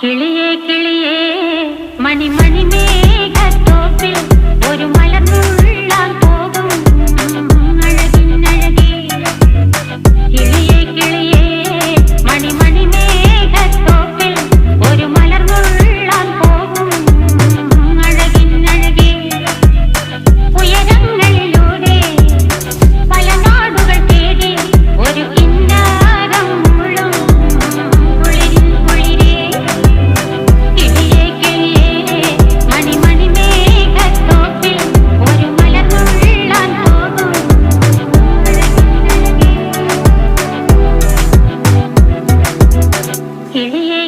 കിളിയേ കിളിയേ മണിമണി മേഘത്തോപ്പിൽ ഒരു മലർന്നുള്ളാൻ പോകും അഴകിനഴകേ. കിളിയേ കിളിയേ മണിമണി മേഘത്തോപ്പിൽ ഒരു മലർന്നുള്ളാൻ പോകും അഴകിനഴകേ. ഉയരങ്ങളിലൂടെ പല നാടുകൾ തേടി ഒരു കിന്നാരം മുള്ളും കുളിരിൻ കുളിരേ. കിളിയേ കിളിയേ മണിമണി മേഘത്തോപ്പിൽ ഒരു മലർന്നുള്ളാൻ പോകും അഴകിനഴകേ. കിളിയേ